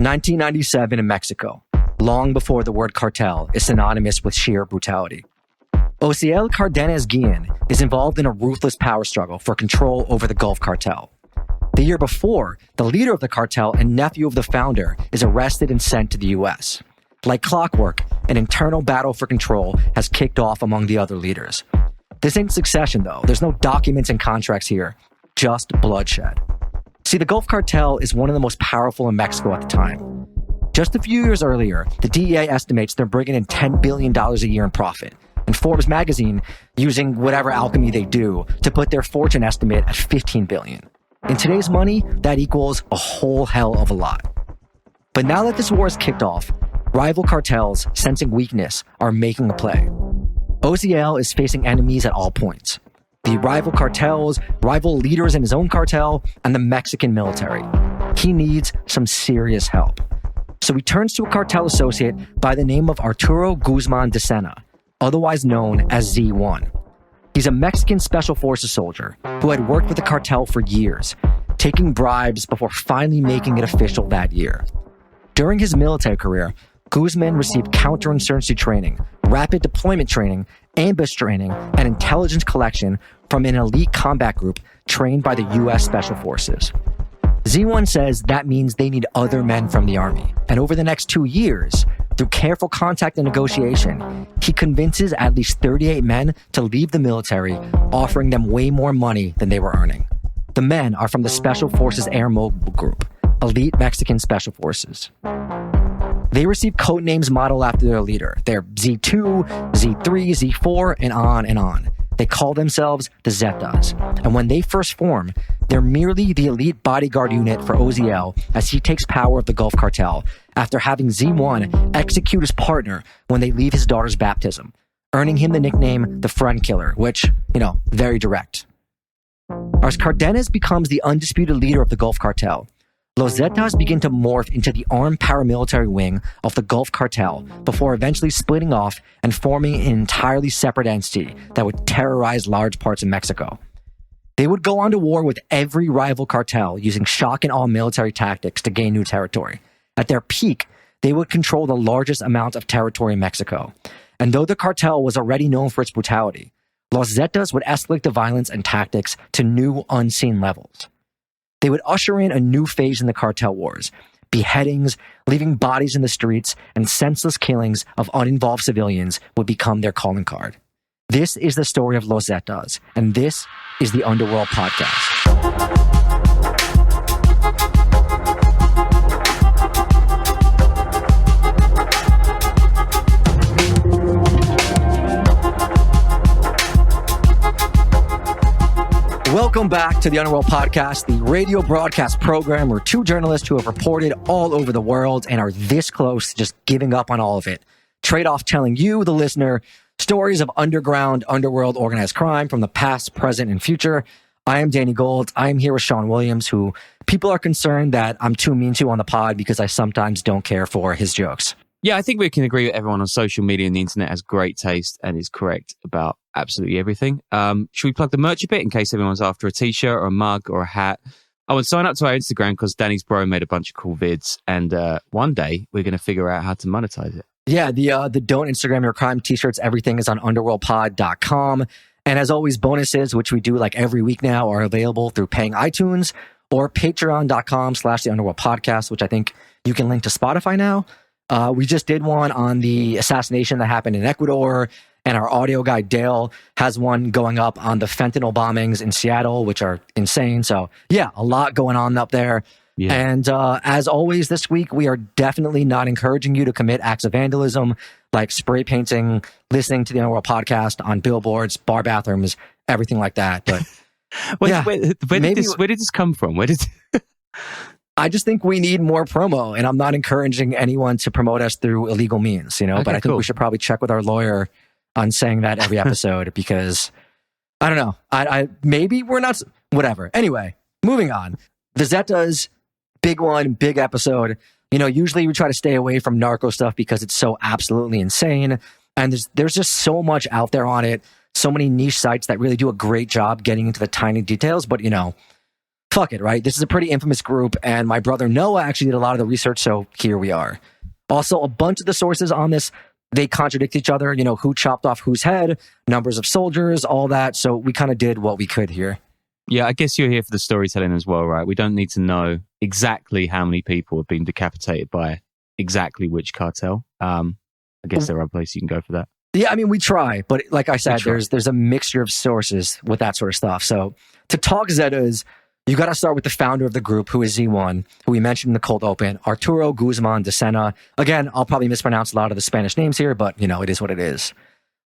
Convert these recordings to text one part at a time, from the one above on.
1997 in Mexico, long before the word cartel is synonymous with sheer brutality. Ociel Cardenas Guillen is involved in a ruthless power struggle for control over the Gulf Cartel. The year before, the leader of the cartel and nephew of the founder is arrested and sent to the U.S. Like clockwork, an internal battle for control has kicked off among the other leaders. This ain't Succession, though. There's no documents and contracts here, just bloodshed. See, the Gulf Cartel is one of the most powerful in Mexico at the time. Just a few years earlier, the DEA estimates they're bringing in $10 billion a year in profit, and Forbes magazine using whatever alchemy they do to put their fortune estimate at $15 billion. In today's money, that equals a whole hell of a lot. But now that this war has kicked off, rival cartels, sensing weakness, are making a play. Ociel is facing enemies at all points. The rival cartels, rival leaders in his own cartel, and the Mexican military. He needs some serious help. So he turns to a cartel associate by the name of Arturo Guzman de Sena, otherwise known as Z1. He's a Mexican special forces soldier who had worked with the cartel for years, taking bribes before finally making it official that year. During his military career, Guzman received counterinsurgency training, rapid deployment training, ambush training, and intelligence collection from an elite combat group trained by the U.S. Special Forces. Z1 says that means they need other men from the army. And over the next 2 years, through careful contact and negotiation, he convinces at least 38 men to leave the military, offering them way more money than they were earning. The men are from the Special Forces Air Mobile Group, elite Mexican Special Forces. They receive code names modeled after their leader. They're Z2, Z3, Z4, and on and on. They call themselves the Zetas. And when they first form, they're merely the elite bodyguard unit for Ociel as he takes power of the Gulf Cartel after having Z1 execute his partner when they leave his daughter's baptism, earning him the nickname the Friend Killer, which, very direct. As Cardenas becomes the undisputed leader of the Gulf Cartel, Los Zetas begin to morph into the armed paramilitary wing of the Gulf Cartel before eventually splitting off and forming an entirely separate entity that would terrorize large parts of Mexico. They would go on to war with every rival cartel using shock and awe military tactics to gain new territory. At their peak, they would control the largest amount of territory in Mexico. And though the cartel was already known for its brutality, Los Zetas would escalate the violence and tactics to new, unseen levels. They would usher in a new phase in the cartel wars. Beheadings, leaving bodies in the streets, and senseless killings of uninvolved civilians would become their calling card. This is the story of Los Zetas, and this is the Underworld Podcast. Welcome back to the Underworld Podcast, the radio broadcast program where two journalists who have reported all over the world and are this close to just giving up on all of it trade off telling you, the listener, stories of underground, underworld organized crime from the past, present, and future. I am Danny Gold. I am here with Sean Williams, who people are concerned that I'm too mean to on the pod because I sometimes don't care for his jokes. Yeah, I think we can agree with everyone on social media and the internet has great taste and is correct about absolutely everything. Should we plug the merch a bit in case everyone's after a t-shirt or a mug or a hat? I would sign up to our Instagram because Danny's bro made a bunch of cool vids, and one day we're going to figure out how to monetize it. Yeah, the Don't Instagram Your Crime t-shirts, everything is on underworldpod.com. And as always, bonuses, which we do like every week now, are available through paying iTunes or patreon.com/the Underworld Podcast, which I think you can link to Spotify now. We just did one on the assassination that happened in Ecuador, and our audio guy Dale has one going up on the fentanyl bombings in Seattle, which are insane. So yeah, a lot going on up there. Yeah. And as always this week, we are definitely not encouraging you to commit acts of vandalism like spray painting, listening to the Underworld Podcast on billboards, bar bathrooms, everything like that. But where did this come from? I just think we need more promo, and I'm not encouraging anyone to promote us through illegal means, but I think we should probably check with our lawyer on saying that every episode because I don't know. I maybe we're not, whatever. Anyway, moving on. The Zetas, big one, big episode. Usually we try to stay away from narco stuff because it's so absolutely insane. And there's just so much out there on it. So many niche sites that really do a great job getting into the tiny details. But, fuck it, right? This is a pretty infamous group, and my brother Noah actually did a lot of the research, so here we are. Also, a bunch of the sources on this, they contradict each other, who chopped off whose head, numbers of soldiers, all that, so we kind of did what we could here. Yeah, I guess you're here for the storytelling as well, right? We don't need to know exactly how many people have been decapitated by exactly which cartel. I guess there are other places you can go for that. Yeah, I mean, we try, but like I said, there's a mixture of sources with that sort of stuff. So to talk Zetas, you got to start with the founder of the group, who is Z1, who we mentioned in the cold open, Arturo Guzman de Sena. Again, I'll probably mispronounce a lot of the Spanish names here, but it is what it is.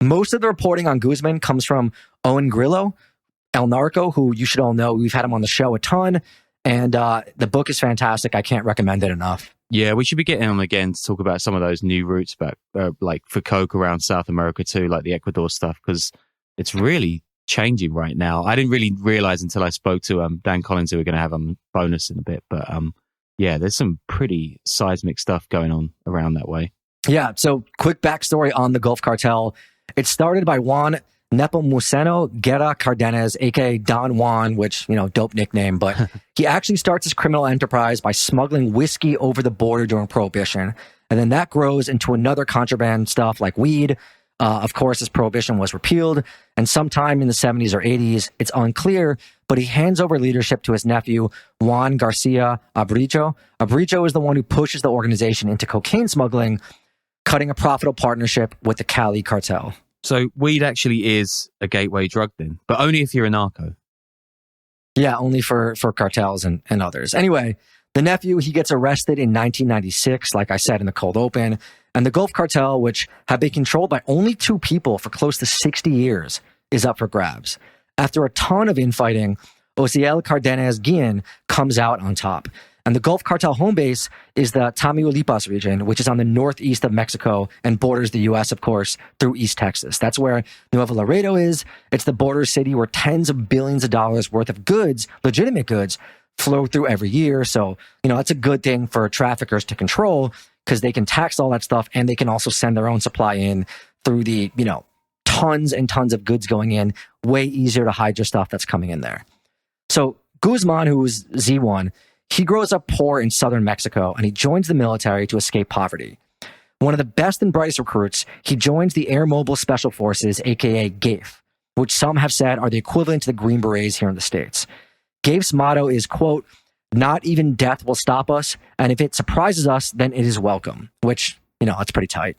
Most of the reporting on Guzman comes from Owen Grillo, El Narco, who you should all know. We've had him on the show a ton, and the book is fantastic. I can't recommend it enough. Yeah, we should be getting him again to talk about some of those new routes back, like for coke around South America too, like the Ecuador stuff, because it's really changing right now. I didn't really realize until I spoke to Dan Collins, who we're going to have on bonus in a bit. But yeah, there's some pretty seismic stuff going on around that way. Yeah, so quick backstory on the Gulf Cartel. It started by Juan Nepomuceno Guerra Cardenas, aka Don Juan, which, dope nickname, but he actually starts his criminal enterprise by smuggling whiskey over the border during Prohibition. And then that grows into another contraband stuff like weed. Of course, as Prohibition was repealed, and sometime in the 70s or 80s, it's unclear, but he hands over leadership to his nephew, Juan Garcia Abrijo. Abrijo is the one who pushes the organization into cocaine smuggling, cutting a profitable partnership with the Cali cartel. So weed actually is a gateway drug then, but only if you're a narco. Yeah, only for cartels and others. Anyway, the nephew, he gets arrested in 1996, like I said in the cold open, and the Gulf Cartel, which had been controlled by only two people for close to 60 years, is up for grabs. After a ton of infighting, Osiel Cardenas Guillen comes out on top. And the Gulf Cartel home base is the Tamaulipas region, which is on the northeast of Mexico and borders the U.S., of course, through East Texas. That's where Nuevo Laredo is. It's the border city where tens of billions of dollars worth of goods, legitimate goods, flow through every year. So, that's a good thing for traffickers to control because they can tax all that stuff and they can also send their own supply in through the, tons and tons of goods going in. Way easier to hide your stuff that's coming in there. So Guzman, who is Z1, he grows up poor in southern Mexico, and he joins the military to escape poverty. One of the best and brightest recruits, he joins the Air Mobile Special Forces, aka GAFE, which some have said are the equivalent to the Green Berets here in the States. GAFE's motto is, quote, "Not even death will stop us, and if it surprises us, then it is welcome," which, that's pretty tight.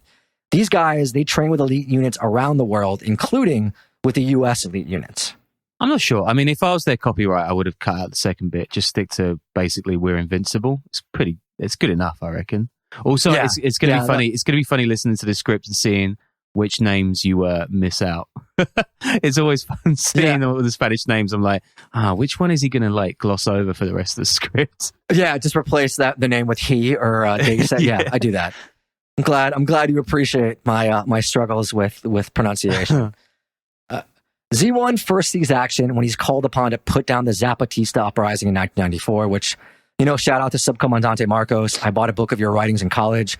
These guys, they train with elite units around the world, including with the U.S. elite units. I'm not sure. I mean, if I was their copyright, I would have cut out the second bit. Just stick to basically "we're invincible." It's good enough, I reckon. Also, yeah, it's going to be funny. It's going to be funny listening to the script and seeing which names you miss out. It's always fun seeing all the Spanish names. I'm like, which one is he going to gloss over for the rest of the script? Yeah, just replace the name with he or they said. Yeah, I do that. I'm glad you appreciate my struggles with pronunciation. Z1 first sees action when he's called upon to put down the Zapatista uprising in 1994, which, shout out to Subcomandante Marcos. I bought a book of your writings in college.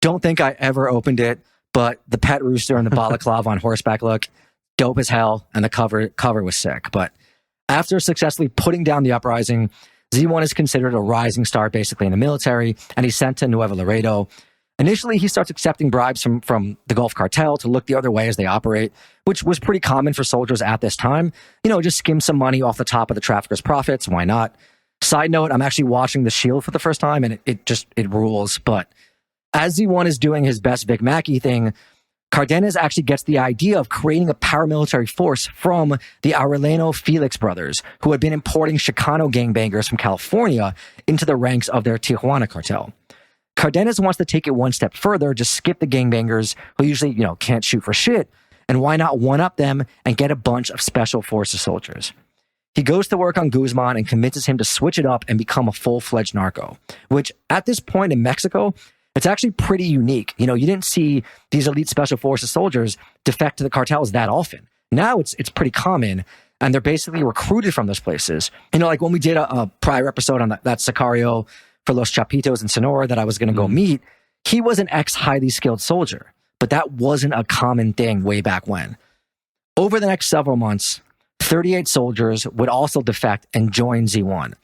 Don't think I ever opened it, but the pet rooster and the balaclava on horseback look, dope as hell, and the cover was sick. But after successfully putting down the uprising, Z1 is considered a rising star basically in the military, and he's sent to Nuevo Laredo. Initially, he starts accepting bribes from the Gulf Cartel to look the other way as they operate, which was pretty common for soldiers at this time. Just skim some money off the top of the traffickers' profits. Why not? Side note, I'm actually watching The Shield for the first time, and it rules. But as Z1 is doing his best Vic Mackey thing, Cardenas actually gets the idea of creating a paramilitary force from the Aureliano Felix brothers, who had been importing Chicano gangbangers from California into the ranks of their Tijuana cartel. Cardenas wants to take it one step further, just skip the gangbangers who usually, can't shoot for shit, and why not one-up them and get a bunch of special forces soldiers? He goes to work on Guzman and convinces him to switch it up and become a full-fledged narco, which at this point in Mexico, it's actually pretty unique. You didn't see these elite special forces soldiers defect to the cartels that often. Now it's pretty common, and they're basically recruited from those places. Like when we did a prior episode on that Sicario for Los Chapitos in Sonora that I was going to go meet, he was an ex-highly skilled soldier, but that wasn't a common thing way back when. Over the next several months, 38 soldiers would also defect and join Z1.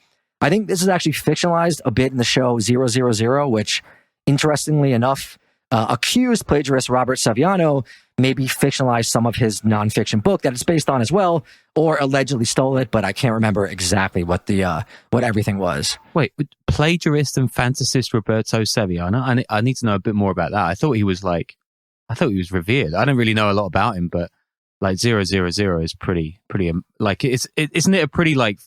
I think this is actually fictionalized a bit in the show 000, which, interestingly enough, accused plagiarist Robert Saviano maybe fictionalized some of his nonfiction book that it's based on as well, or allegedly stole it, but I can't remember exactly what what everything was. Wait, plagiarist and fantasist Roberto Saviano? I need to know a bit more about that. I thought he was revered. I don't really know a lot about him, but like 000 is pretty like isn't it a pretty like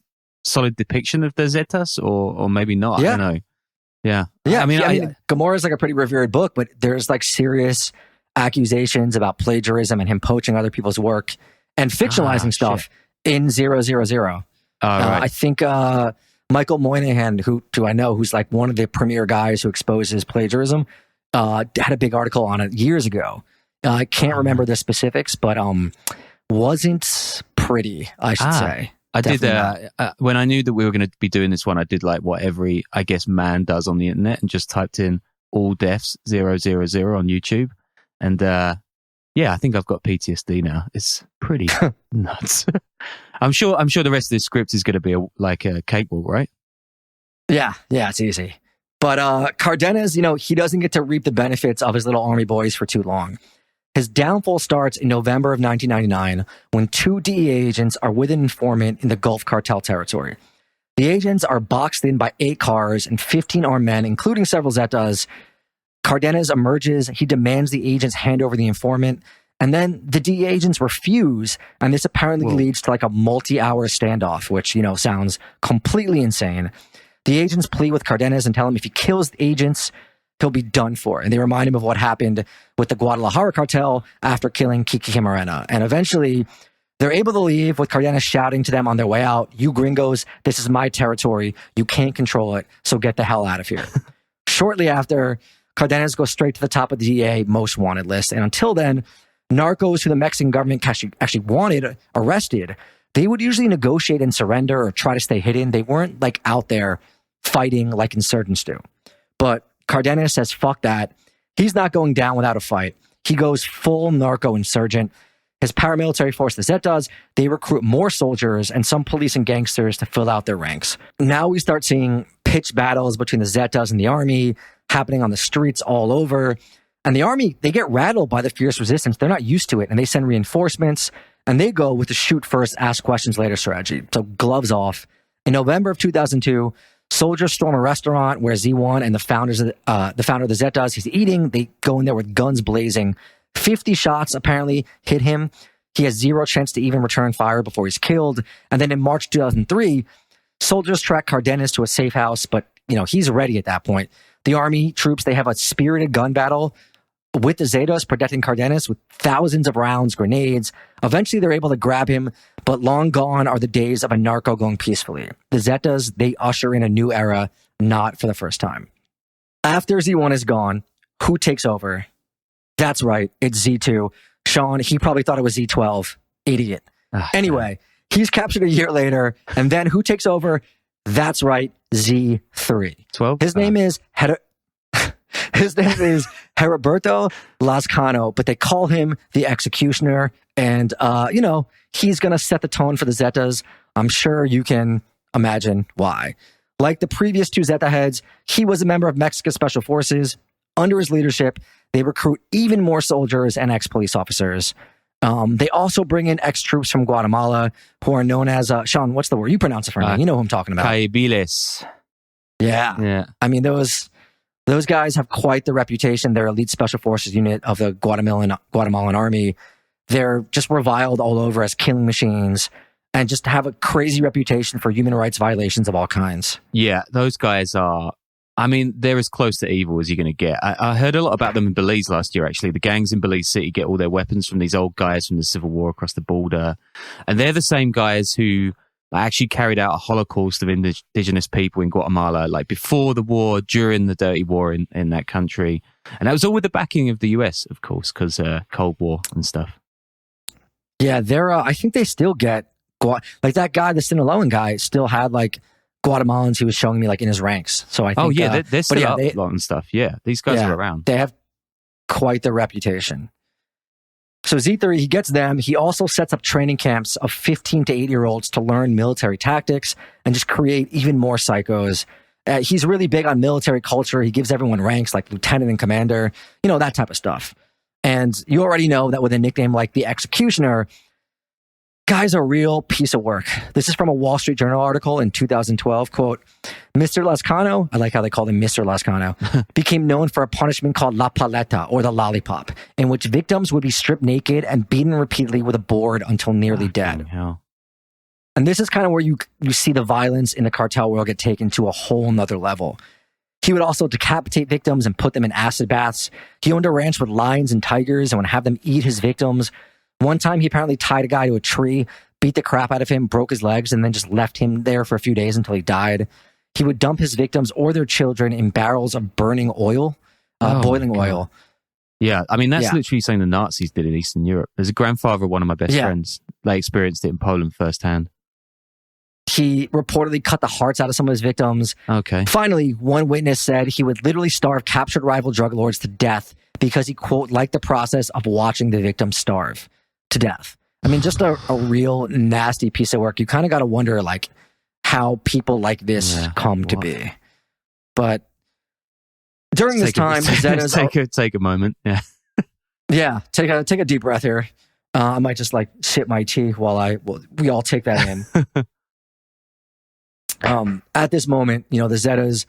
solid depiction of the Zetas, or maybe not? Yeah. I don't know. Yeah. I mean, Gomorrah is like a pretty revered book, but there's like serious accusations about plagiarism and him poaching other people's work and fictionalizing stuff in 000. Right. I think Michael Moynihan, who I know, who's like one of the premier guys who exposes plagiarism, had a big article on it years ago. I can't remember the specifics, but wasn't pretty, I should say. I did, when I knew that we were going to be doing this one, I did like what every, I guess, man does on the internet and just typed in all deaths 000 on YouTube. And I think I've got PTSD now. It's pretty nuts. I'm sure the rest of this script is going to be a cakewalk, right? Yeah, it's easy. But Cardenas, he doesn't get to reap the benefits of his little army boys for too long. His downfall starts in November of 1999 when 2 DEA agents are with an informant in the Gulf Cartel territory. The agents are boxed in by 8 cars and 15 armed men, including several Zetas. Cardenas emerges. He demands the agents hand over the informant. And then the DEA agents refuse. And this apparently leads to like a multi-hour standoff, which, sounds completely insane. The agents plead with Cardenas and tell him if he kills the agents, he'll be done for. And they remind him of what happened with the Guadalajara cartel after killing Kiki Camarena. And eventually, they're able to leave with Cardenas shouting to them on their way out, "You gringos, this is my territory. You can't control it, so get the hell out of here." Shortly after, Cardenas goes straight to the top of the DEA most wanted list. And until then, narcos who the Mexican government actually wanted arrested, they would usually negotiate and surrender or try to stay hidden. They weren't like out there fighting like insurgents do. But Cardenas says, fuck that. He's not going down without a fight. He goes full narco-insurgent. His paramilitary force, the Zetas, they recruit more soldiers and some police and gangsters to fill out their ranks. Now we start seeing pitched battles between the Zetas and the army happening on the streets all over. And the army, they get rattled by the fierce resistance. They're not used to it, and they send reinforcements, and they go with the shoot first, ask questions later strategy. So gloves off. In November of 2002, soldiers storm a restaurant where Z1 and the founder of the Zetas, he's eating. They go in there with guns blazing. 50 shots apparently hit him. He has zero chance to even return fire before he's killed. And then in March 2003, soldiers track Cardenas to a safe house, but he's ready at that point. The army troops, they have a spirited gun battle with the Zetas protecting Cardenas with thousands of rounds, grenades. Eventually, they're able to grab him, but long gone are the days of a narco going peacefully. The Zetas, they usher in a new era, not for the first time. After Z1 is gone, who takes over? That's right, it's Z2. Sean, he probably thought it was Z12. Idiot. Anyway, he's captured a year later, and then who takes over? That's right, Z3. 12? His name is Heriberto Lazcano, but they call him the Executioner. And, he's going to set the tone for the Zetas. I'm sure you can imagine why. Like the previous 2 Zeta heads, he was a member of Mexico's Special Forces. Under his leadership, they recruit even more soldiers and ex-police officers. They also bring in ex-troops from Guatemala who are known as, Sean, what's the word? You pronounce it for me. You know who I'm talking about. Caibiles. Yeah. I mean, those guys have quite the reputation. They're elite special forces unit of the Guatemalan army. They're just reviled all over as killing machines and just have a crazy reputation for human rights violations of all kinds. Yeah, those guys are, they're as close to evil as you're going to get. I heard a lot about them in Belize last year, actually. The gangs in Belize City get all their weapons from these old guys from the Civil War across the border. And they're the same guys who actually carried out a Holocaust of indigenous people in Guatemala, like before the war, during the dirty war in that country. And that was all with the backing of the US, of course, because Cold War and stuff. Yeah, I think they still get, like that guy, the Sinaloan guy, still had like Guatemalans he was showing me like in his ranks. So I think, they're still up a lot and stuff. Yeah, these guys are around. They have quite the reputation. So Z3, he gets them. He also sets up training camps of 15 to 8-year-olds to learn military tactics and just create even more psychos. He's really big on military culture. He gives everyone ranks like lieutenant and commander, that type of stuff. And you already know that with a nickname like the Executioner, guy's a real piece of work. This is from a Wall Street Journal article in 2012. Quote, Mr. Lascano, I like how they called him Mr. Lascano, became known for a punishment called La Paleta, or the lollipop, in which victims would be stripped naked and beaten repeatedly with a board until nearly dead. Hell. And this is kind of where you see the violence in the cartel world get taken to a whole nother level. He would also decapitate victims and put them in acid baths. He owned a ranch with lions and tigers and would have them eat his victims. One time, he apparently tied a guy to a tree, beat the crap out of him, broke his legs, and then just left him there for a few days until he died. He would dump his victims or their children in barrels of burning oil, boiling oil. Yeah, I mean, that's literally something the Nazis did in Eastern Europe. There's a grandfather of one of my best friends. They experienced it in Poland firsthand. He reportedly cut the hearts out of some of his victims. Okay. Finally, one witness said he would literally starve captured rival drug lords to death because he, quote, liked the process of watching the victims starve to death. I mean, just a real nasty piece of work. You kind of got to wonder, like, how people like this come to be. But during this time, the Zetas... Take a moment. Yeah. Yeah, take a deep breath here. I might just, like, sip my tea while we all take that in. At this moment, the Zetas,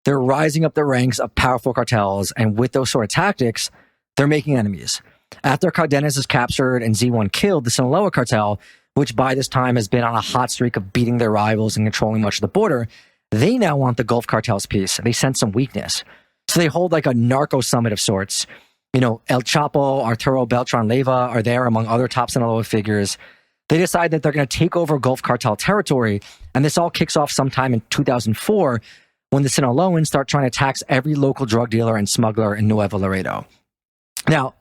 they're rising up the ranks of powerful cartels, and with those sort of tactics, they're making enemies. After Cardenas is captured and Z1 killed, the Sinaloa Cartel, which by this time has been on a hot streak of beating their rivals and controlling much of the border, they now want the Gulf Cartel's piece. They sense some weakness. So they hold like a narco summit of sorts. El Chapo, Arturo Beltran Leyva are there among other top Sinaloa figures. They decide that they're going to take over Gulf Cartel territory, and this all kicks off sometime in 2004 when the Sinaloans start trying to tax every local drug dealer and smuggler in Nuevo Laredo. Now,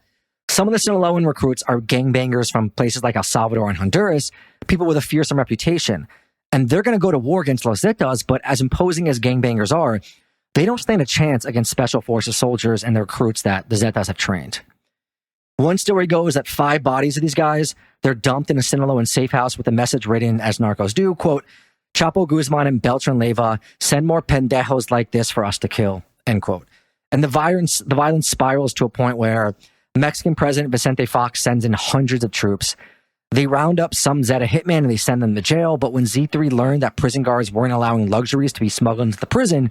some of the Sinaloan recruits are gangbangers from places like El Salvador and Honduras, people with a fearsome reputation, and they're going to go to war against Los Zetas, but as imposing as gangbangers are, they don't stand a chance against Special Forces soldiers and the recruits that the Zetas have trained. One story goes that 5 bodies of these guys, they're dumped in a Sinaloan safe house with a message written as narcos do, quote, Chapo Guzman and Beltran Leyva, send more pendejos like this for us to kill, end quote. And the violence spirals to a point where Mexican President Vicente Fox sends in hundreds of troops. They round up some Zeta hitmen and they send them to jail, but when Z3 learned that prison guards weren't allowing luxuries to be smuggled into the prison,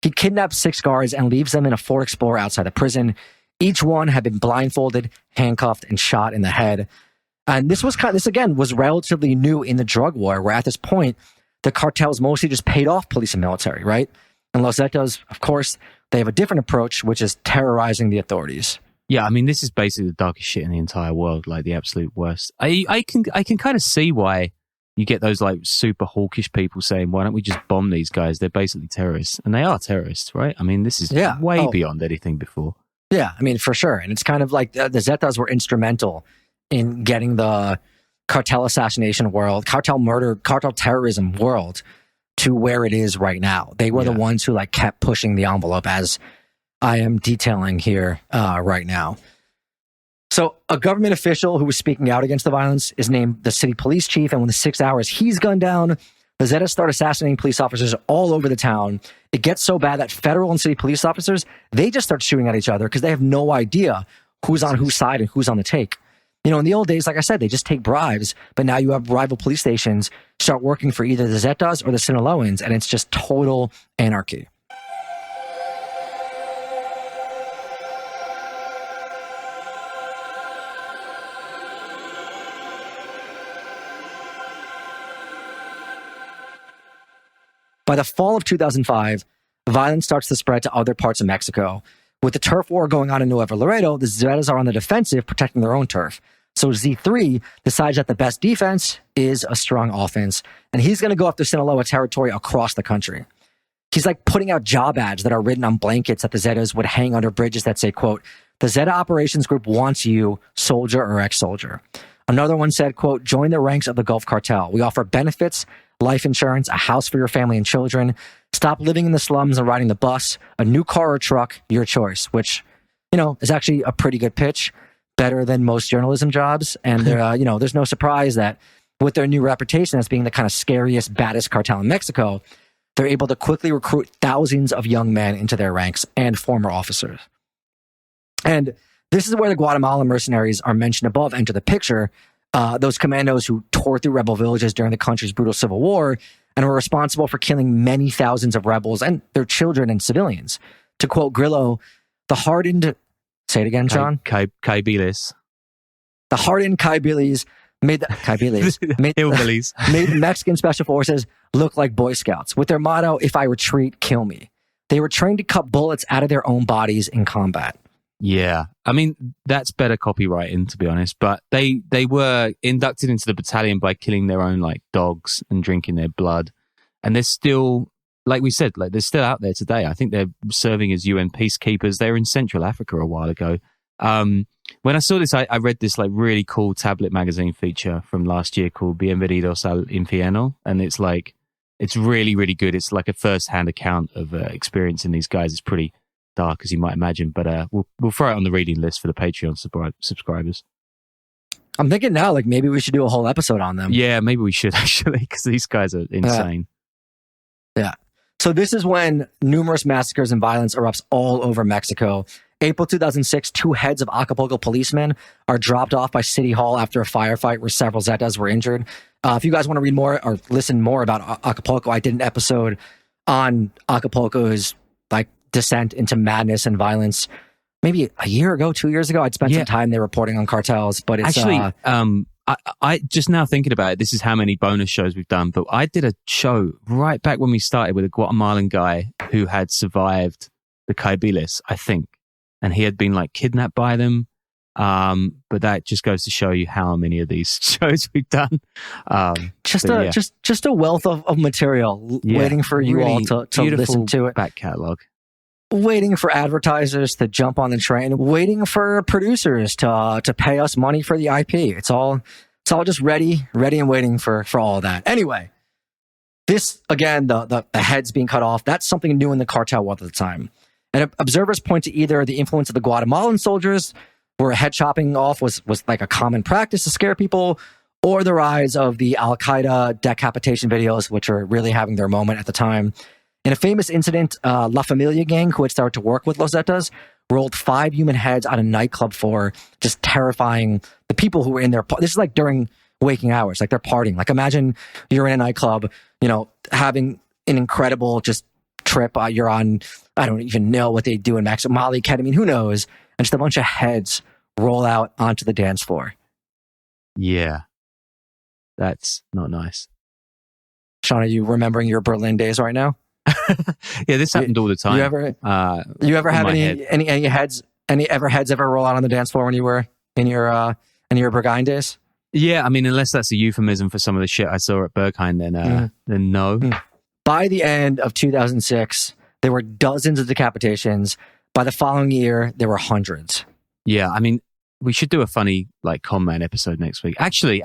he kidnaps 6 guards and leaves them in a Ford Explorer outside the prison. Each one had been blindfolded, handcuffed, and shot in the head. And this again was relatively new in the drug war, where at this point, the cartels mostly just paid off police and military, right? And Los Zetas, of course, they have a different approach, which is terrorizing the authorities. Yeah, I mean, this is basically the darkest shit in the entire world, like the absolute worst. I can kind of see why you get those like super hawkish people saying, why don't we just bomb these guys? They're basically terrorists. And they are terrorists, right? I mean, this is way beyond anything before. Yeah, I mean, for sure. And it's kind of like the Zetas were instrumental in getting the cartel assassination world, cartel murder, cartel terrorism world to where it is right now. They were the ones who like kept pushing the envelope, as I am detailing here right now. So a government official who was speaking out against the violence is named the city police chief. And within 6 hours, he's gunned down. The Zetas start assassinating police officers all over the town. It gets so bad that federal and city police officers, they just start shooting at each other because they have no idea who's on whose side and who's on the take. In the old days, like I said, they just take bribes. But now you have rival police stations start working for either the Zetas or the Sinaloans, and it's just total anarchy. By the fall of 2005, violence starts to spread to other parts of Mexico. With the turf war going on in Nuevo Laredo, the Zetas are on the defensive, protecting their own turf. So Z3 decides that the best defense is a strong offense, and he's going to go after Sinaloa territory across the country. He's like putting out job ads that are written on blankets that the Zetas would hang under bridges that say, quote, the Zeta Operations Group wants you, soldier or ex-soldier. Another one said, quote, join the ranks of the Gulf Cartel. We offer benefits, life insurance, a house for your family and children. Stop living in the slums and riding the bus. A new car or truck, your choice, which, is actually a pretty good pitch. better than most journalism jobs. And they're, there's no surprise that with their new reputation as being the kind of scariest, baddest cartel in Mexico, they're able to quickly recruit thousands of young men into their ranks and former officers. And this is where the Guatemalan mercenaries are mentioned above enter the picture. Those commandos who tore through rebel villages during the country's brutal civil war and were responsible for killing many thousands of rebels and their children and civilians. To quote Grillo, the hardened... Say it again, John. Caibiles. The hardened Caibiles made made Mexican special forces look like Boy Scouts with their motto, "If I retreat, kill me." They were trained to cut bullets out of their own bodies in combat. Yeah. I mean, that's better copywriting, to be honest. But they were inducted into the battalion by killing their own like dogs and drinking their blood. And they're still, like we said, like they're still out there today. I think they're serving as UN peacekeepers. They were in Central Africa a while ago. When I saw this, I read this like really cool tablet magazine feature from last year called Bienvenidos al Infierno. And it's like, it's really, really good. It's like a first-hand account of experiencing these guys. It's pretty dark, as you might imagine, but we'll throw it on the reading list for the Patreon subscribers. I'm thinking now, like maybe we should do a whole episode on them. Yeah, maybe we should actually, because these guys are insane. Yeah. So this is when numerous massacres and violence erupts all over Mexico. April 2006, 2 heads of Acapulco policemen are dropped off by City Hall after a firefight where several Zetas were injured. If you guys want to read more or listen more about Acapulco, I did an episode on Acapulco's like descent into madness and violence. Maybe a year ago, 2 years ago, I'd spent some time there reporting on cartels. But it's actually, I just now thinking about it, this is how many bonus shows we've done. But I did a show right back when we started with a Guatemalan guy who had survived the Caibiles, I think, and he had been like kidnapped by them. But that just goes to show you how many of these shows we've done. Just a wealth of material waiting for you all to listen to it. Back catalog. Waiting for advertisers to jump on the train, waiting for producers to pay us money for the IP. It's all just ready and waiting for all of that. Anyway, this again, the heads being cut off, that's something new in the cartel world at the time. And observers point to either the influence of the Guatemalan soldiers, where head chopping off was like a common practice to scare people, or the rise of the Al-Qaeda decapitation videos, which are really having their moment at the time. In a famous incident, La Familia gang, who had started to work with Los Zetas, rolled 5 human heads on a nightclub floor, just terrifying the people who were in there. This is like during waking hours, like they're partying. Like imagine you're in a nightclub, having an incredible just trip. You're on, I don't even know what they do in Mexico, Molly, ketamine, who knows? And just a bunch of heads roll out onto the dance floor. Yeah. That's not nice. Sean, are you remembering your Berlin days right now? Yeah, this happened all the time. You ever have any heads ever roll out on the dance floor when you were in your Berghain days? Yeah, I mean, unless that's a euphemism for some of the shit I saw at Berghain, then no. By the end of 2006, there were dozens of decapitations. By the following year, there were hundreds. Yeah, I mean, we should do a funny like Conman episode next week. Actually,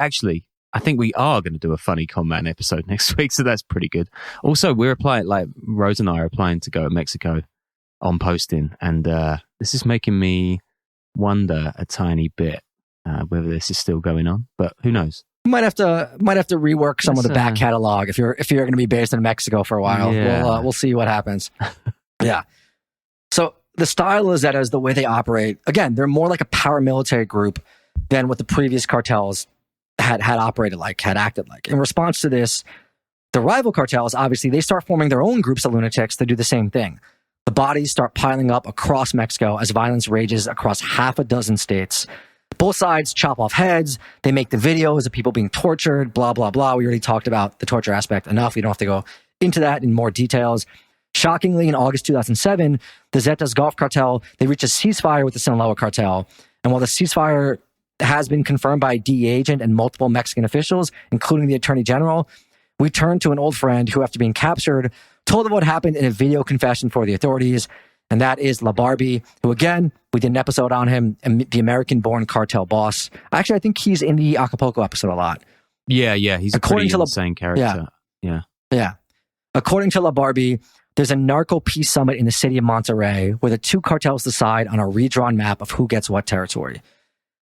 I think we are going to do a funny Conman episode next week, so that's pretty good. Also, we're applying, like Rose and I are applying to go to Mexico on posting, and this is making me wonder a tiny bit whether this is still going on. But who knows? Might have to rework some of the back catalog if you're going to be based in Mexico for a while. Yeah. We'll see what happens. Yeah. So the style of Zetas, the way they operate, again, they're more like a paramilitary group than what the previous cartels had acted like. In response to this, the rival cartels, obviously, they start forming their own groups of lunatics to do the same thing. The bodies start piling up across Mexico as violence rages across half a dozen states. Both sides chop off heads. They make the videos of people being tortured, blah, blah, blah. We already talked about the torture aspect enough. We don't have to go into that in more details. Shockingly, in August 2007, the Zetas Gulf Cartel, they reach a ceasefire with the Sinaloa Cartel. And while the ceasefire has been confirmed by a DEA agent and multiple Mexican officials, including the Attorney General, we turn to an old friend who, after being captured, told of what happened in a video confession for the authorities. And that is La Barbie, who, again, we did an episode on him, the American-born cartel boss. Actually, I think he's in the Acapulco episode a lot. Yeah, he's a pretty insane character. Yeah. According to La Barbie, there's a narco peace summit in the city of Monterrey where the two cartels decide on a redrawn map of who gets what territory.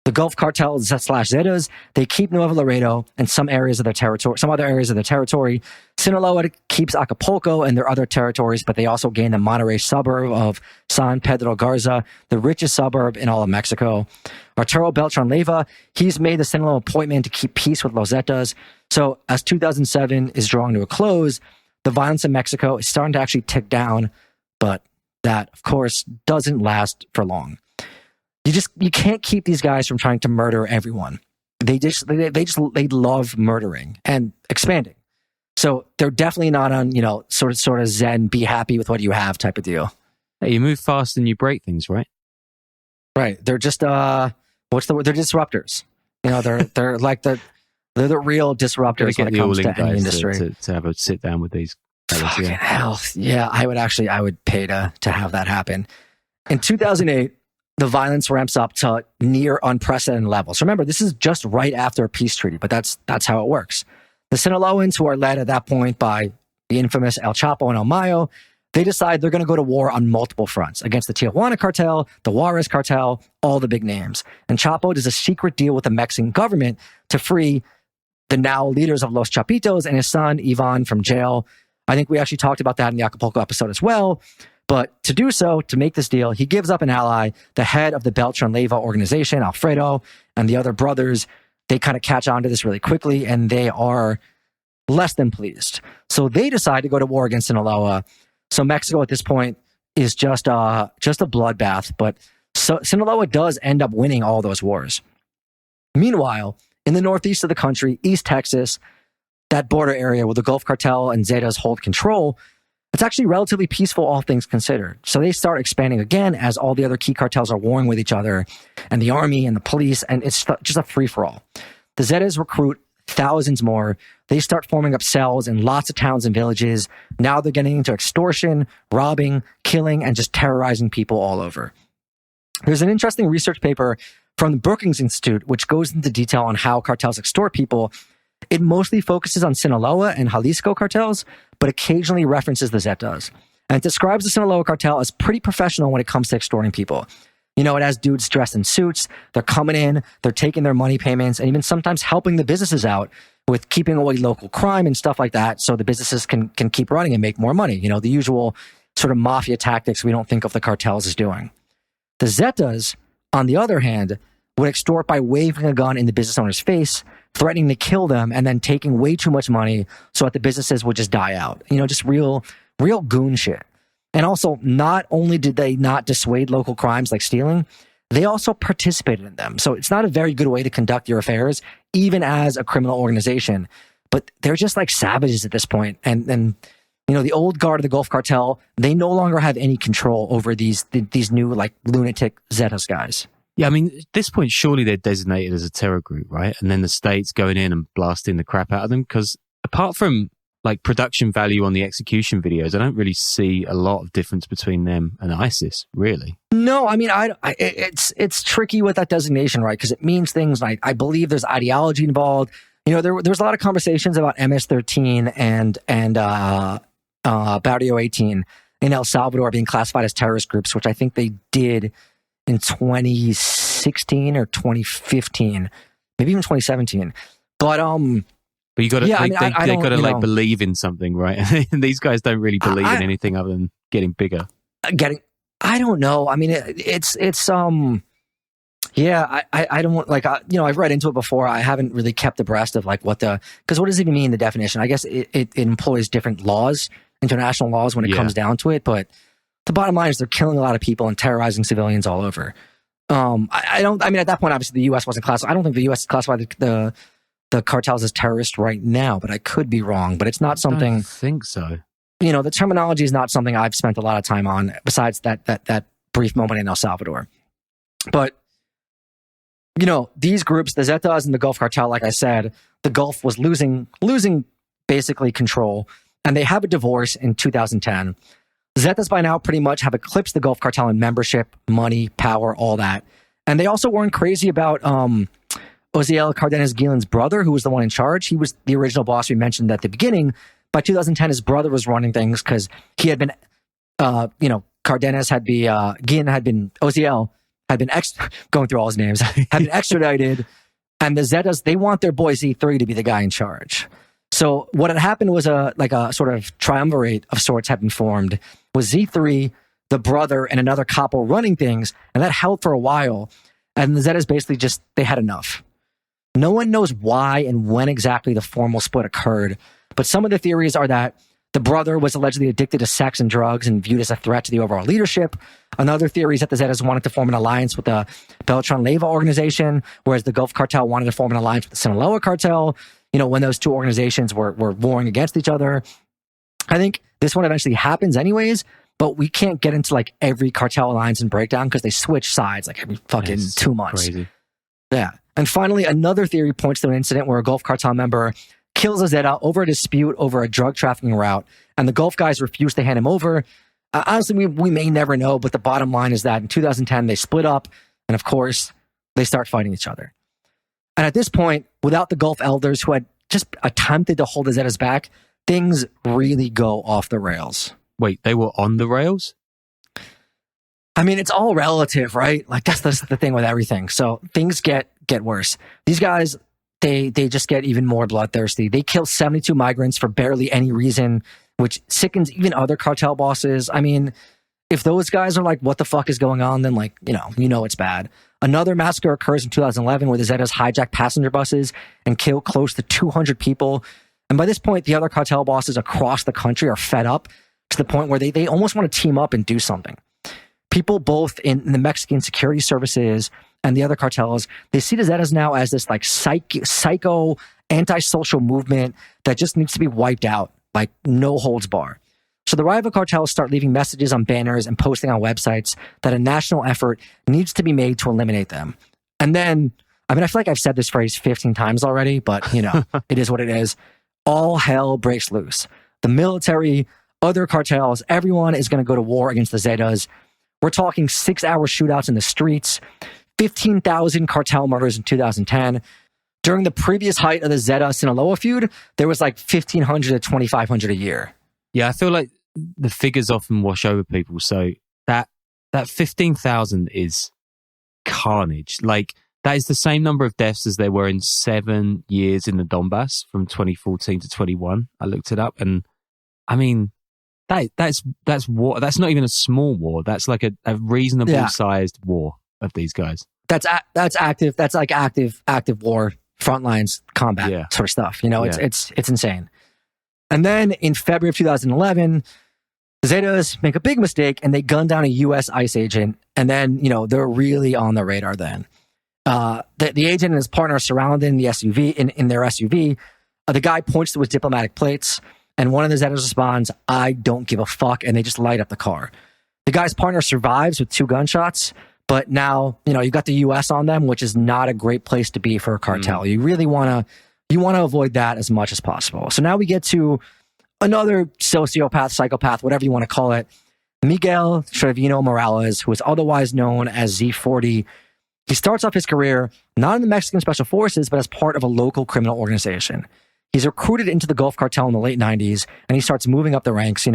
The Gulf Cartel / Zetas, they keep Nuevo Laredo and some other areas of their territory. Sinaloa keeps Acapulco and their other territories, but they also gain the Monterrey suburb of San Pedro Garza, the richest suburb in all of Mexico. Arturo Beltran Leyva, he's made the Sinaloa appointment to keep peace with Los Zetas. So as 2007 is drawing to a close, the violence in Mexico is starting to actually tick down, but that, of course, doesn't last for long. You can't keep these guys from trying to murder everyone. They love murdering and expanding. So they're definitely not on, sort of zen, be happy with what you have type of deal. Hey, you move fast and you break things, right? Right. They're just what's the word? They're disruptors. They're like they're the real disruptors when it comes to any industry. To have a sit down with these fellas. Fucking hell. Yeah, I would pay to have that happen. In 2008, the violence ramps up to near unprecedented levels. Remember, this is just right after a peace treaty, but that's how it works. The Sinaloans, who are led at that point by the infamous El Chapo and El Mayo, they decide they're going to go to war on multiple fronts against the Tijuana cartel, the Juarez cartel, all the big names. And Chapo does a secret deal with the Mexican government to free the now leaders of Los Chapitos and his son, Ivan, from jail. I think we actually talked about that in the Acapulco episode as well. But to do so, to make this deal, he gives up an ally, the head of the Beltran Leyva organization, Alfredo, and the other brothers. They kind of catch on to this really quickly, and they are less than pleased. So they decide to go to war against Sinaloa. So Mexico at this point is just a bloodbath. But Sinaloa does end up winning all those wars. Meanwhile, in the northeast of the country, East Texas, that border area where the Gulf Cartel and Zetas hold control, it's actually relatively peaceful, all things considered. So they start expanding again as all the other key cartels are warring with each other, and the army and the police, and it's just a free-for-all. The Zetas recruit thousands more. They start forming up cells in lots of towns and villages. Now they're getting into extortion, robbing, killing, and just terrorizing people all over. There's an interesting research paper from the Brookings Institute, which goes into detail on how cartels extort people. It mostly focuses on Sinaloa and Jalisco cartels, but occasionally references the Zetas. And it describes the Sinaloa cartel as pretty professional when it comes to extorting people. It has dudes dressed in suits. They're coming in, they're taking their money payments, and even sometimes helping the businesses out with keeping away local crime and stuff like that, so the businesses can keep running and make more money. The usual sort of mafia tactics we don't think of the cartels as doing. The Zetas, on the other hand, would extort by waving a gun in the business owner's face, threatening to kill them, and then taking way too much money so that the businesses would just die out. Just real goon shit. And also, not only did they not dissuade local crimes like stealing, they also participated in them. So it's not a very good way to conduct your affairs, even as a criminal organization. But they're just like savages at this point. And the old guard of the Gulf Cartel, they no longer have any control over these new like lunatic Zetas guys. Yeah, I mean, at this point, surely they're designated as a terror group, right? And then the state's going in and blasting the crap out of them. Because apart from like production value on the execution videos, I don't really see a lot of difference between them and ISIS, really. No, I mean, it's tricky with that designation, right? Because it means things like, I believe there's ideology involved. There was a lot of conversations about MS-13 and Barrio 18 in El Salvador being classified as terrorist groups, which I think they did in 2016 or 2015, maybe even 2017. But you got to, they got to like believe in something, right? And these guys don't really believe in anything other than getting bigger. I don't know. I mean, I don't like, I've read into it before. I haven't really kept abreast of like because what does it even mean, the definition? I guess it employs different laws, international laws when it comes down to it. But the bottom line is they're killing a lot of people and terrorizing civilians all over. At that point, obviously the U.S. wasn't classified. I don't think the U.S. classified the cartels as terrorists right now, but I could be wrong. But it's not something. I think so. The terminology is not something I've spent a lot of time on besides that brief moment in El Salvador. But, these groups, the Zetas and the Gulf Cartel, like I said, the Gulf was losing basically control, and they have a divorce in 2010. Zetas by now pretty much have eclipsed the Gulf Cartel in membership, money, power, all that. And they also weren't crazy about Osiel Cardenas Guillen's brother, who was the one in charge. He was the original boss we mentioned at the beginning. By 2010, his brother was running things because he had been, Osiel had been going through all his names, had been extradited, and the Zetas, they want their boy Z3 to be the guy in charge. So what had happened was a sort of triumvirate of sorts had been formed, with Z3, the brother, and another capo running things, and that held for a while. And the Zetas basically they had enough. No one knows why and when exactly the formal split occurred, but some of the theories are that the brother was allegedly addicted to sex and drugs and viewed as a threat to the overall leadership. Another theory is that the Zetas wanted to form an alliance with the Beltran-Leyva organization, whereas the Gulf Cartel wanted to form an alliance with the Sinaloa Cartel, when those two organizations were warring against each other. I think this one eventually happens anyways, but we can't get into like every cartel alliance and breakdown because they switch sides like every fucking 2 months. Crazy. Yeah. And finally, another theory points to an incident where a Gulf Cartel member kills a Zeta over a dispute over a drug trafficking route, and the Gulf guys refuse to hand him over. Honestly, we may never know, but the bottom line is that in 2010, they split up, and of course, they start fighting each other. And at this point, without the Gulf elders who had just attempted to hold the Zetas back, things really go off the rails. Wait, they were on the rails? I mean, it's all relative, right? Like, that's the thing with everything. So things get worse. These guys, they just get even more bloodthirsty. They kill 72 migrants for barely any reason, which sickens even other cartel bosses. I mean, if those guys are like, what the fuck is going on, then like, it's bad. Another massacre occurs in 2011 where the Zetas hijack passenger buses and kill close to 200 people. And by this point, the other cartel bosses across the country are fed up to the point where they almost want to team up and do something. People both in the Mexican security services and the other cartels, they see the Zetas now as this like psycho antisocial movement that just needs to be wiped out, like no holds bar. So the rival cartels start leaving messages on banners and posting on websites that a national effort needs to be made to eliminate them. And then, I feel like I've said this phrase 15 times already, but it is what it is. All hell breaks loose. The military, other cartels, everyone is going to go to war against the Zetas. We're talking 6-hour shootouts in the streets, 15,000 cartel murders in 2010. During the previous height of the Zeta-Sinaloa feud, there was like 1,500 to 2,500 a year. Yeah, I feel like the figures often wash over people. So that 15,000 is carnage. Like, that is the same number of deaths as there were in 7 years in the Donbass from 2014 to 21. I looked it up, and I mean, that's war. That's not even a small war. That's like a reasonable sized war of these guys. That's active. That's like active war, front lines, combat sort of stuff. It's insane. And then in February of 2011, the Zetas make a big mistake and they gun down a U.S. ICE agent. And then, they're really on the radar then. The agent and his partner are surrounded in the SUV, in their SUV. The guy points to his diplomatic plates, and one of the Zetas responds, "I don't give a fuck," and they just light up the car. The guy's partner survives with 2 gunshots, but now, you got the U.S. on them, which is not a great place to be for a cartel. You really want to avoid that as much as possible. So now we get to another sociopath, psychopath, whatever you want to call it, Miguel Trevino Morales, who is otherwise known as Z40. He starts off his career not in the Mexican Special Forces, but as part of a local criminal organization. He's recruited into the Gulf Cartel in the late 90s, and he starts moving up the ranks,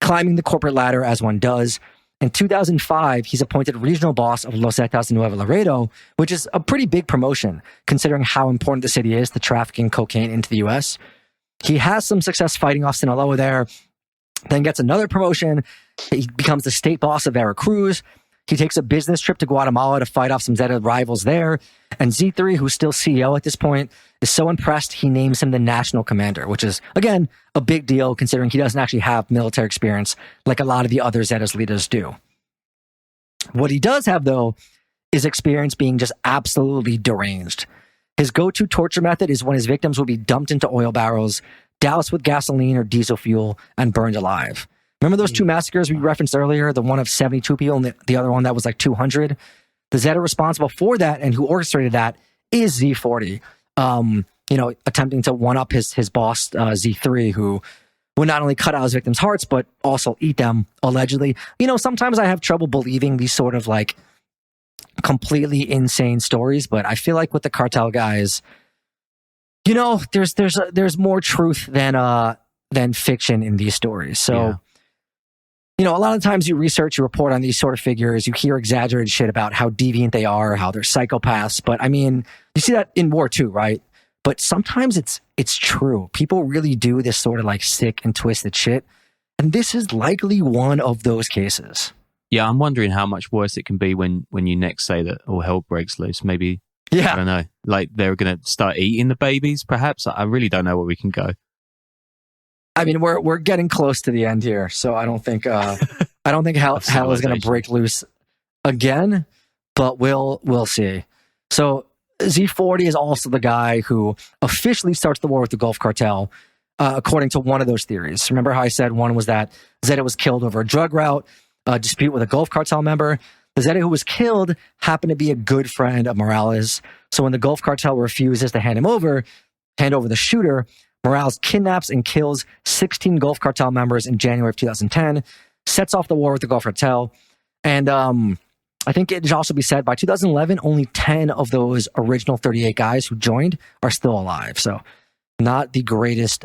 climbing the corporate ladder as one does. In 2005, he's appointed regional boss of Los Zetas in Nuevo Laredo, which is a pretty big promotion, considering how important the city is to trafficking cocaine into the U.S. He has some success fighting off Sinaloa there, then gets another promotion. He becomes the state boss of Veracruz. He takes a business trip to Guatemala to fight off some Zeta rivals there. And Z3, who's still CEO at this point, is so impressed he names him the national commander, which is, again, a big deal considering he doesn't actually have military experience like a lot of the other Zetas leaders do. What he does have, though, is experience being just absolutely deranged. His go-to torture method is when his victims will be dumped into oil barrels, doused with gasoline or diesel fuel, and burned alive. Remember those 2 massacres we referenced earlier? The one of 72 people and the other one that was like 200? The Zeta responsible for that and who orchestrated that is Z40. Attempting to one-up his boss, Z3, who would not only cut out his victims' hearts, but also eat them, allegedly. Sometimes I have trouble believing these sort of like completely insane stories, but I feel like with the cartel guys, there's more truth than fiction in these stories. So, a lot of times you research, you report on these sort of figures, you hear exaggerated shit about how deviant they are, how they're psychopaths. But I mean, you see that in war too, right? But sometimes it's true. People really do this sort of like sick and twisted shit. And this is likely one of those cases. Yeah, I'm wondering how much worse it can be when you next say that all hell breaks loose. Maybe, I don't know, like they're going to start eating the babies, perhaps. I really don't know where we can go. I mean, we're getting close to the end here, so I don't think hell is going to break loose again, but we'll see. So Z40 is also the guy who officially starts the war with the Gulf Cartel, according to one of those theories. Remember how I said one was that Zeta was killed over a drug route, a dispute with a Gulf Cartel member. The Zeta who was killed happened to be a good friend of Morales. So when the Gulf Cartel refuses to hand over the shooter, Morales kidnaps and kills 16 Gulf Cartel members in January of 2010, sets off the war with the Gulf Cartel. And I think it should also be said, by 2011, only 10 of those original 38 guys who joined are still alive. So not the greatest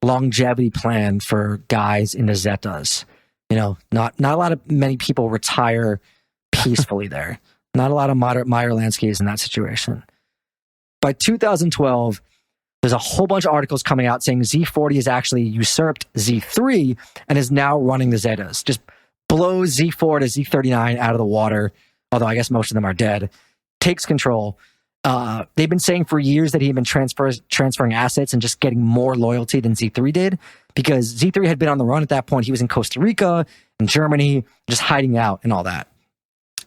longevity plan for guys in the Zetas. Not a lot of many people retire peacefully there. Not a lot of Meyer Lansky's in that situation. By 2012, there's a whole bunch of articles coming out saying Z40 has actually usurped Z3 and is now running the Zetas. Just blows Z4 to Z39 out of the water, although I guess most of them are dead. Takes control. They've been saying for years that he had been transferring assets and just getting more loyalty than Z3 did, because Z3 had been on the run at that point. He was in Costa Rica and Germany, just hiding out and all that.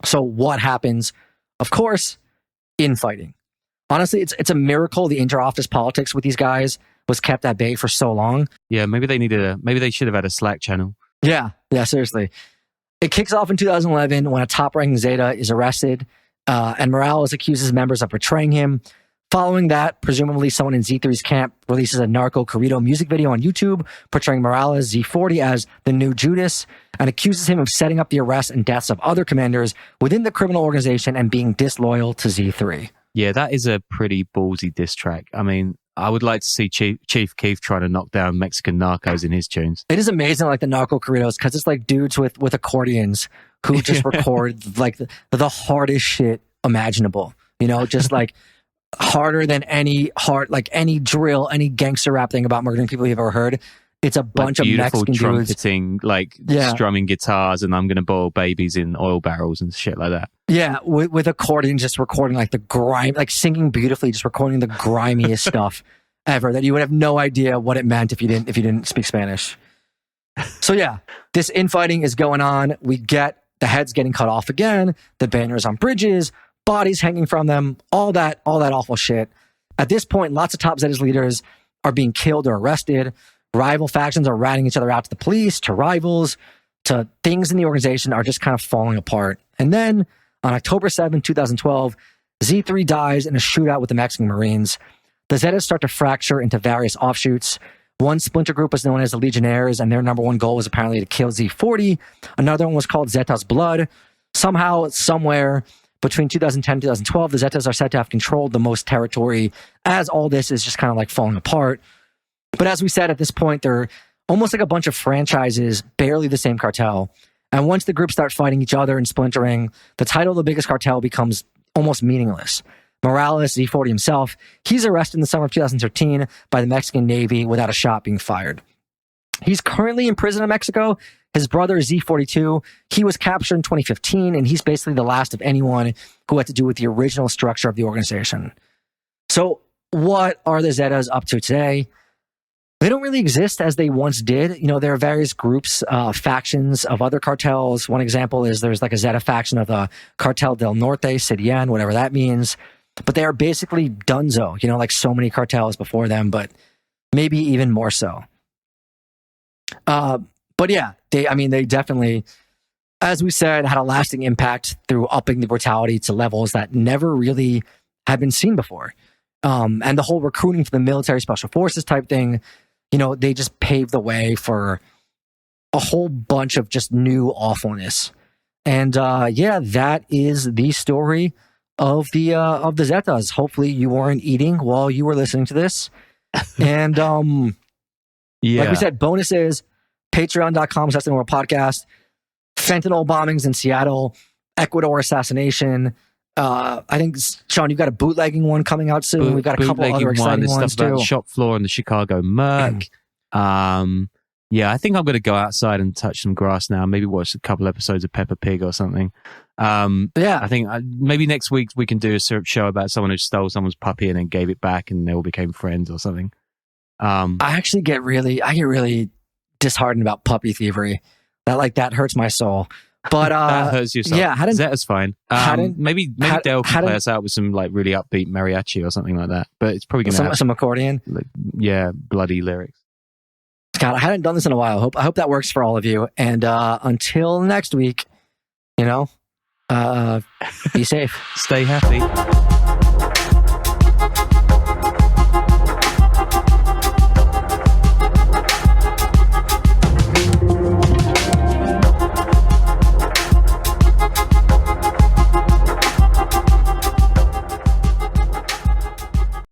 So what happens? Of course, infighting. Honestly, it's a miracle the inter-office politics with these guys was kept at bay for so long. Yeah, maybe they should have had a Slack channel. Yeah, seriously. It kicks off in 2011 when a top-ranking Zeta is arrested, and Morales accuses members of betraying him. Following that, presumably someone in Z3's camp releases a Narco Corrido music video on YouTube portraying Morales, Z40, as the new Judas, and accuses him of setting up the arrests and deaths of other commanders within the criminal organization and being disloyal to Z3. Yeah, that is a pretty ballsy diss track. I mean, I would like to see Chief Keef trying to knock down Mexican narcos in his tunes. It is amazing, like the Narco Corridos, because it's like dudes with accordions who just record like the hardest shit imaginable. Just like harder than any drill, any gangster rap thing about murdering people you've ever heard. It's a bunch of Mexican trumpeting, strumming guitars, and I'm going to boil babies in oil barrels and shit like that. Yeah, with accordion, just recording like the grime, like singing beautifully, just recording the grimiest stuff ever that you would have no idea what it meant if you didn't speak Spanish. So yeah, this infighting is going on. We get the heads getting cut off again, the banners on bridges, bodies hanging from them, all that awful shit. At this point, lots of top Zetas leaders are being killed or arrested. Rival factions are ratting each other out to the police, to rivals, to things in the organization are just kind of falling apart. And then on October 7, 2012, Z3 dies in a shootout with the Mexican Marines. The Zetas start to fracture into various offshoots. One splinter group was known as the Legionnaires, and their number one goal was apparently to kill Z40. Another one was called Zetas Blood. Somehow, somewhere between 2010 and 2012, the Zetas are said to have controlled the most territory, as all this is just kind of like falling apart. But as we said, at this point, they're almost like a bunch of franchises, barely the same cartel. And once the groups start fighting each other and splintering, the title of the biggest cartel becomes almost meaningless. Morales, Z40 himself, he's arrested in the summer of 2013 by the Mexican Navy without a shot being fired. He's currently in prison in Mexico. His brother, Z42, he was captured in 2015, and he's basically the last of anyone who had to do with the original structure of the organization. So what are the Zetas up to today? They don't really exist as they once did. There are various groups, factions of other cartels. One example is there's like a Zeta faction of the Cartel del Norte, CDN, whatever that means. But they are basically dunzo, like so many cartels before them, but maybe even more so. But yeah, they definitely, as we said, had a lasting impact through upping the brutality to levels that never really had been seen before. And the whole recruiting for the military special forces type thing, they just paved the way for a whole bunch of just new awfulness. And that is the story of the Zetas. Hopefully you weren't eating while you were listening to this. And like we said, bonus is Patreon.com/podcast. Fentanyl bombings in Seattle, Ecuador assassination. I think, Sean, you've got a bootlegging one coming out soon. We've got a couple other exciting ones stuff about too. the shop floor and the Chicago Merc. Yeah, I think I'm going to go outside and touch some grass now. Maybe watch a couple episodes of Peppa Pig or something. I think maybe next week we can do a show about someone who stole someone's puppy and then gave it back and they all became friends or something. I get really disheartened about puppy thievery. That hurts my soul. But that hurts your soul. Yeah, Zeta's fine. Maybe Dale can play us out with some like really upbeat mariachi or something like that. But it's probably going to have some accordion. Bloody lyrics. God, I hadn't done this in a while. I hope that works for all of you. And until next week, be safe. Stay happy.